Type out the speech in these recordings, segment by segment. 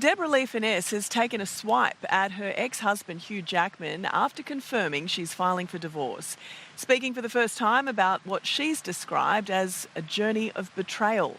Deborra-Lee Furness has taken a swipe at her ex-husband Hugh Jackman after confirming she's filing for divorce, speaking for the first time about what she's described as a journey of betrayal.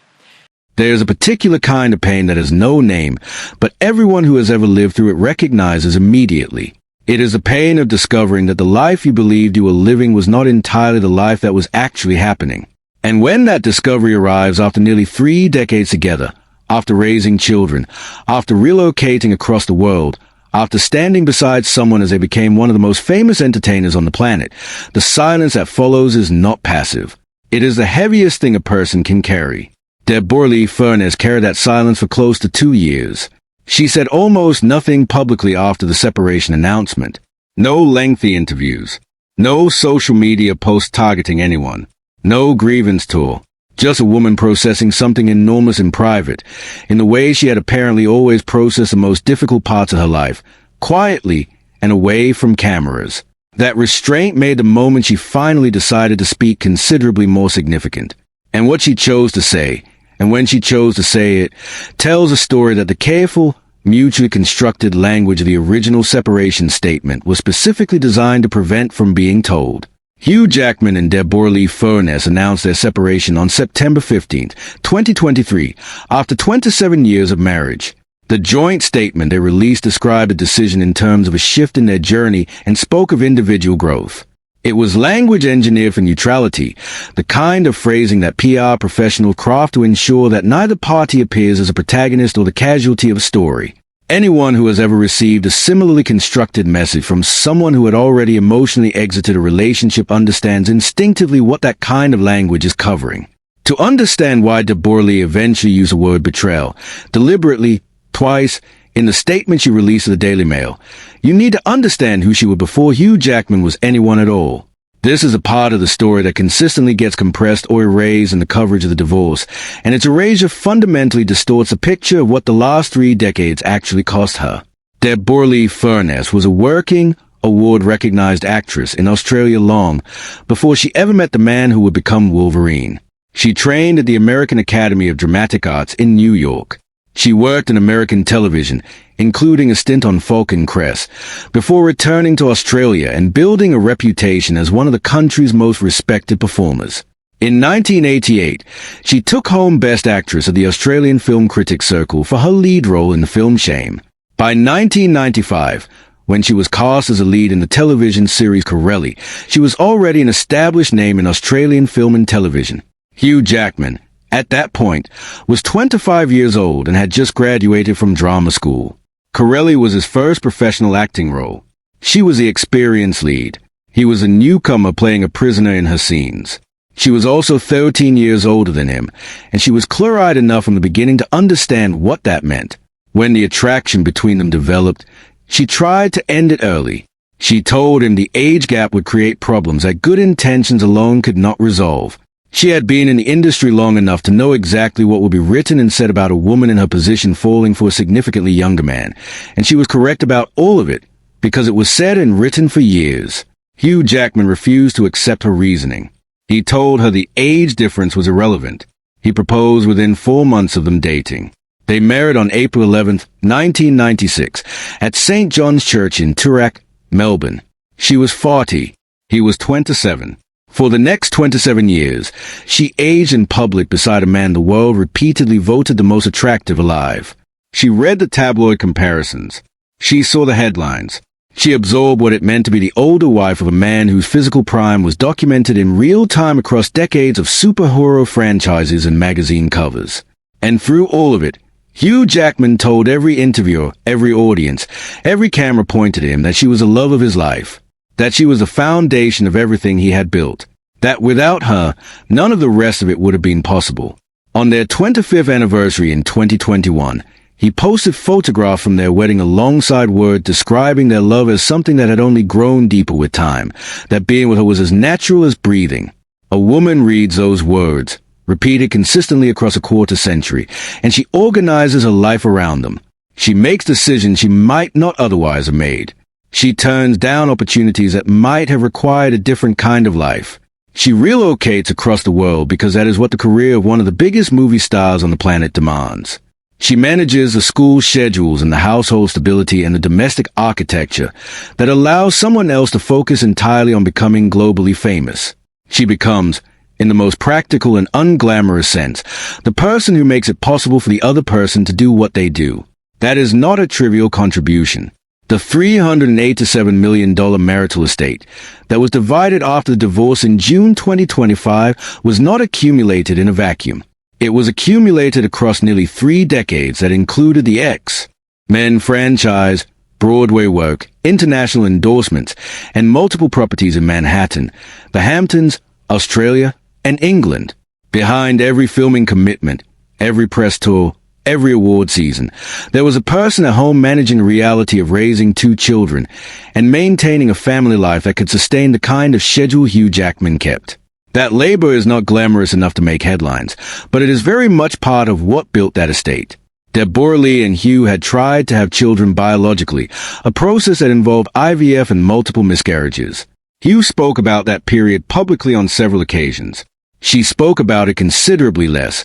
There's a particular kind of pain that has no name, but everyone who has ever lived through it recognizes immediately. It is the pain of discovering that the life you believed you were living was not entirely the life that was actually happening. And when that discovery arrives after nearly 3 decades together, after raising children, after relocating across the world, after standing beside someone as they became one of the most famous entertainers on the planet, the silence that follows is not passive. It is the heaviest thing a person can carry. Deborra-Lee Furness carried that silence for close to 2 years. She said almost nothing publicly after the separation announcement. No lengthy interviews. No social media posts targeting anyone. No grievance tour. Just a woman processing something enormous in private, in the way she had apparently always processed the most difficult parts of her life, quietly and away from cameras. That restraint made the moment she finally decided to speak considerably more significant. And what she chose to say, and when she chose to say it, tells a story that the careful, mutually constructed language of the original separation statement was specifically designed to prevent from being told. Hugh Jackman and Deborra-Lee Furness announced their separation on September 15, 2023, after 27 years of marriage. The joint statement they released described the decision in terms of a shift in their journey and spoke of individual growth. It was language engineered for neutrality, the kind of phrasing that PR professionals craft to ensure that neither party appears as a protagonist or the casualty of a story. Anyone who has ever received a similarly constructed message from someone who had already emotionally exited a relationship understands instinctively what that kind of language is covering. To understand why Deborra-Lee eventually used the word betrayal, deliberately, twice, in the statement she released to the Daily Mail, you need to understand who she was before Hugh Jackman was anyone at all. This is a part of the story that consistently gets compressed or erased in the coverage of the divorce, and its erasure fundamentally distorts the picture of what the last 3 decades actually cost her. Deborra-Lee Furness was a working, award-recognized actress in Australia long before she ever met the man who would become Wolverine. She trained at the American Academy of Dramatic Arts in New York. She worked in American television, including a stint on Falcon Crest, before returning to Australia and building a reputation as one of the country's most respected performers. In 1988, she took home Best Actress at the Australian Film Critics Circle for her lead role in the film Shame. By 1995, when she was cast as a lead in the television series Corelli, she was already an established name in Australian film and television. Hugh Jackman, at that point, was 25 years old and had just graduated from drama school. Corelli was his first professional acting role. She was the experienced lead. He was a newcomer playing a prisoner in her scenes. She was also 13 years older than him, and she was clear-eyed enough from the beginning to understand what that meant. When the attraction between them developed, she tried to end it early. She told him the age gap would create problems that good intentions alone could not resolve. She had been in the industry long enough to know exactly what would be written and said about a woman in her position falling for a significantly younger man, and she was correct about all of it, because it was said and written for years. Hugh Jackman refused to accept her reasoning. He told her the age difference was irrelevant. He proposed within 4 months of them dating. They married on April 11, 1996, at St. John's Church in Toorak, Melbourne. She was 40. He was 27. For the next 27 years, she aged in public beside a man the world repeatedly voted the most attractive alive. She read the tabloid comparisons. She saw the headlines. She absorbed what it meant to be the older wife of a man whose physical prime was documented in real time across decades of superhero franchises and magazine covers. And through all of it, Hugh Jackman told every interviewer, every audience, every camera pointed at him that she was the love of his life. That she was the foundation of everything he had built. That without her, none of the rest of it would have been possible. On their 25th anniversary in 2021, he posted photographs from their wedding alongside words describing their love as something that had only grown deeper with time, that being with her was as natural as breathing. A woman reads those words, repeated consistently across a quarter century, and she organizes her life around them. She makes decisions she might not otherwise have made. She turns down opportunities that might have required a different kind of life. She relocates across the world because that is what the career of one of the biggest movie stars on the planet demands. She manages the school schedules and the household stability and the domestic architecture that allows someone else to focus entirely on becoming globally famous. She becomes, in the most practical and unglamorous sense, the person who makes it possible for the other person to do what they do. That is not a trivial contribution. The $387 million marital estate that was divided after the divorce in June 2025 was not accumulated in a vacuum. It was accumulated across nearly 3 decades that included the X-Men franchise, Broadway work, international endorsements, and multiple properties in Manhattan, the Hamptons, Australia, and England. Behind every filming commitment, every press tour, every award season, there was a person at home managing the reality of raising 2 children and maintaining a family life that could sustain the kind of schedule Hugh Jackman kept. That labor is not glamorous enough to make headlines, but it is very much part of what built that estate. Deborra-Lee and Hugh had tried to have children biologically, a process that involved IVF and multiple miscarriages. Hugh spoke about that period publicly on several occasions. She spoke about it considerably less,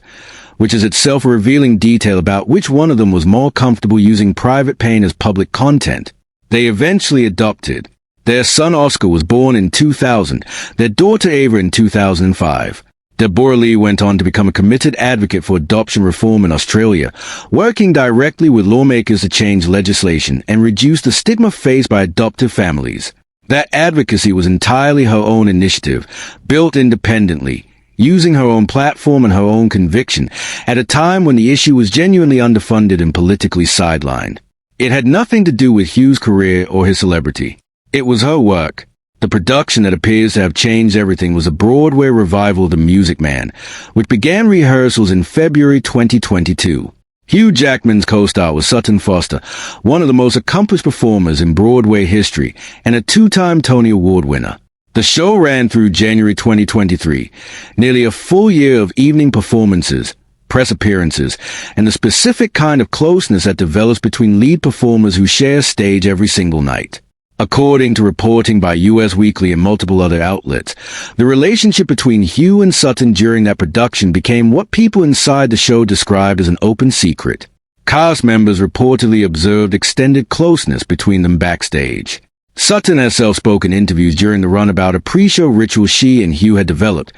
which is itself a revealing detail about which one of them was more comfortable using private pain as public content. They eventually adopted. Their son Oscar was born in 2000, their daughter Ava in 2005. Deborra-Lee went on to become a committed advocate for adoption reform in Australia, working directly with lawmakers to change legislation and reduce the stigma faced by adoptive families. That advocacy was entirely her own initiative, built independently, using her own platform and her own conviction, at a time when the issue was genuinely underfunded and politically sidelined. It had nothing to do with Hugh's career or his celebrity. It was her work. The production that appears to have changed everything was a Broadway revival of The Music Man, which began rehearsals in February 2022. Hugh Jackman's co-star was Sutton Foster, one of the most accomplished performers in Broadway history and a 2-time Tony Award winner. The show ran through January 2023, nearly a full year of evening performances, press appearances, and the specific kind of closeness that develops between lead performers who share stage every single night. According to reporting by US Weekly and multiple other outlets, the relationship between Hugh and Sutton during that production became what people inside the show described as an open secret. Cast members reportedly observed extended closeness between them backstage. Sutton herself spoke in interviews during the run about a pre-show ritual she and Hugh had developed,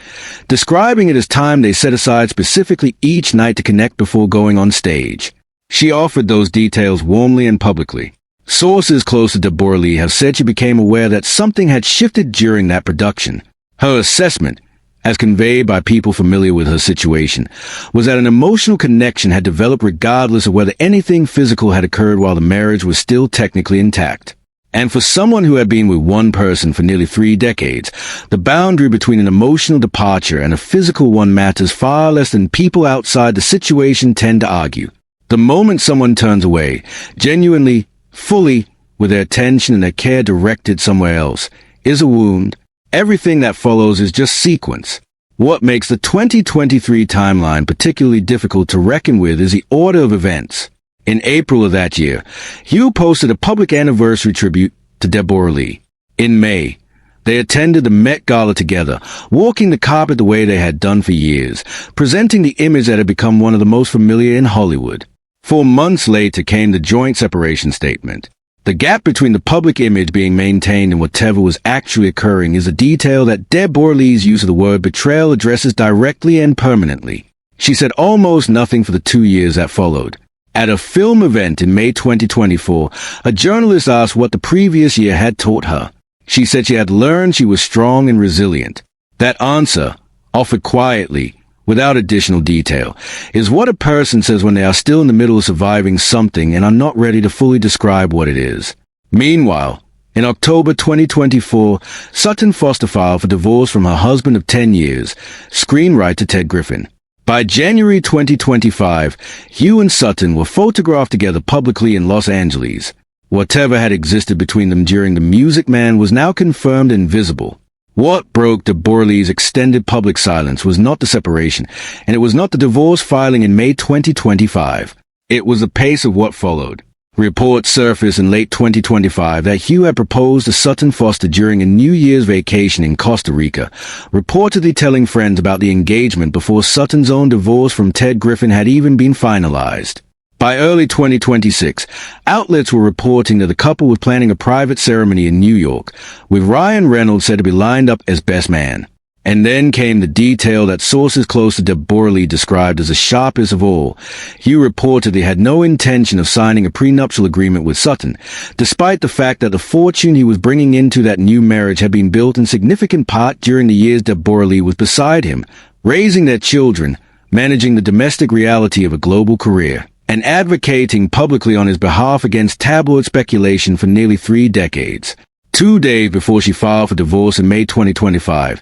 describing it as time they set aside specifically each night to connect before going on stage. She offered those details warmly and publicly. Sources close to Deborra-Lee have said she became aware that something had shifted during that production. Her assessment, as conveyed by people familiar with her situation, was that an emotional connection had developed regardless of whether anything physical had occurred while the marriage was still technically intact. And for someone who had been with one person for nearly 3 decades, the boundary between an emotional departure and a physical one matters far less than people outside the situation tend to argue. The moment someone turns away, genuinely, fully, with their attention and their care directed somewhere else, is a wound. Everything that follows is just sequence. What makes the 2023 timeline particularly difficult to reckon with is the order of events. In April of that year, Hugh posted a public anniversary tribute to Deborra-Lee. In May, they attended the Met Gala together, walking the carpet the way they had done for years, presenting the image that had become one of the most familiar in Hollywood. 4 months later came the joint separation statement. The gap between the public image being maintained and whatever was actually occurring is a detail that Deborra-Lee's use of the word betrayal addresses directly and permanently. She said almost nothing for the 2 years that followed. At a film event in May 2024, a journalist asked what the previous year had taught her. She said she had learned she was strong and resilient. That answer, offered quietly, without additional detail, is what a person says when they are still in the middle of surviving something and are not ready to fully describe what it is. Meanwhile, in October 2024, Sutton Foster filed for divorce from her husband of 10 years, screenwriter Ted Griffin. By January 2025, Hugh and Sutton were photographed together publicly in Los Angeles. Whatever had existed between them during The Music Man was now confirmed and visible. What broke Deborra-Lee's extended public silence was not the separation, and it was not the divorce filing in May 2025. It was the pace of what followed. Reports surfaced in late 2025 that Hugh had proposed to Sutton Foster during a New Year's vacation in Costa Rica, reportedly telling friends about the engagement before Sutton's own divorce from Ted Griffin had even been finalized. By early 2026, outlets were reporting that the couple was planning a private ceremony in New York, with Ryan Reynolds said to be lined up as best man. And then came the detail that sources close to Deborra-Lee described as the sharpest of all. Hugh reportedly had no intention of signing a prenuptial agreement with Sutton, despite the fact that the fortune he was bringing into that new marriage had been built in significant part during the years Deborra-Lee was beside him, raising their children, managing the domestic reality of a global career, and advocating publicly on his behalf against tabloid speculation for nearly 3 decades. 2 days before she filed for divorce in May 2025,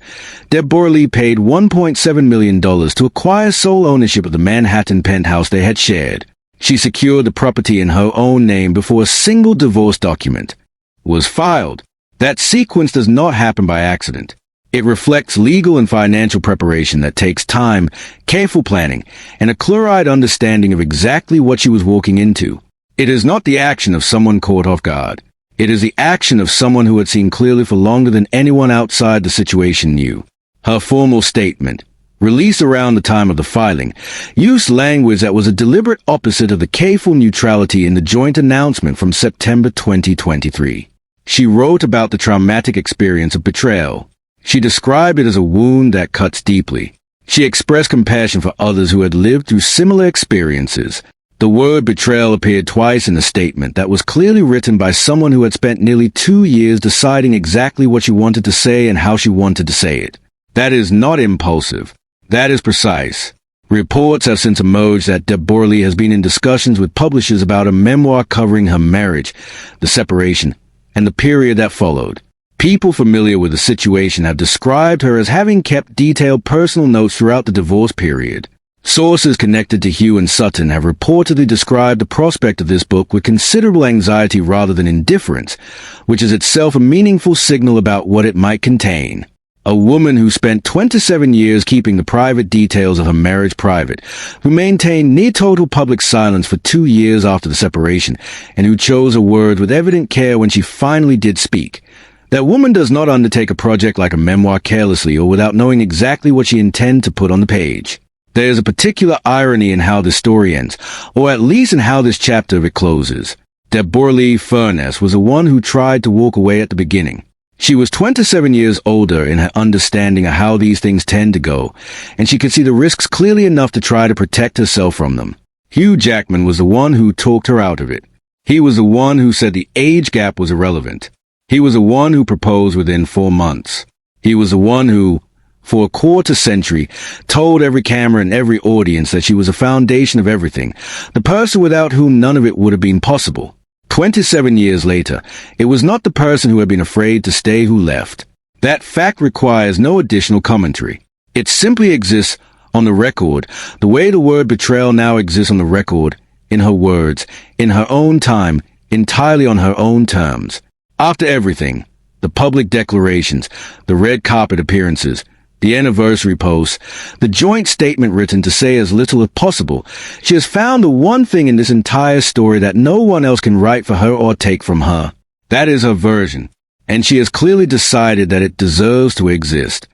Deborra-Lee paid $1.7 million to acquire sole ownership of the Manhattan penthouse they had shared. She secured the property in her own name before a single divorce document was filed. That sequence does not happen by accident. It reflects legal and financial preparation that takes time, careful planning, and a clear-eyed understanding of exactly what she was walking into. It is not the action of someone caught off guard. It is the action of someone who had seen clearly for longer than anyone outside the situation knew. Her formal statement, released around the time of the filing, used language that was a deliberate opposite of the careful neutrality in the joint announcement from September 2023. She wrote about the traumatic experience of betrayal. She described it as a wound that cuts deeply. She expressed compassion for others who had lived through similar experiences. The word betrayal appeared twice in the statement that was clearly written by someone who had spent nearly 2 years deciding exactly what she wanted to say and how she wanted to say it. That is not impulsive. That is precise. Reports have since emerged that Deborra-Lee has been in discussions with publishers about a memoir covering her marriage, the separation, and the period that followed. People familiar with the situation have described her as having kept detailed personal notes throughout the divorce period. Sources connected to Hugh and Sutton have reportedly described the prospect of this book with considerable anxiety rather than indifference, which is itself a meaningful signal about what it might contain. A woman who spent 27 years keeping the private details of her marriage private, who maintained near-total public silence for 2 years after the separation, and who chose her words with evident care when she finally did speak. That woman does not undertake a project like a memoir carelessly or without knowing exactly what she intends to put on the page. There is a particular irony in how this story ends, or at least in how this chapter of it closes. Deborra-Lee Furness was the one who tried to walk away at the beginning. She was 27 years older in her understanding of how these things tend to go, and she could see the risks clearly enough to try to protect herself from them. Hugh Jackman was the one who talked her out of it. He was the one who said the age gap was irrelevant. He was the one who proposed within 4 months. He was the one who, for a quarter century, told every camera and every audience that she was the foundation of everything, the person without whom none of it would have been possible. 27 years later, it was not the person who had been afraid to stay who left. That fact requires no additional commentary. It simply exists on the record, the way the word betrayal now exists on the record, in her words, in her own time, entirely on her own terms. After everything, the public declarations, the red carpet appearances, the anniversary posts, the joint statement written to say as little as possible, she has found the one thing in this entire story that no one else can write for her or take from her. That is her version, and she has clearly decided that it deserves to exist.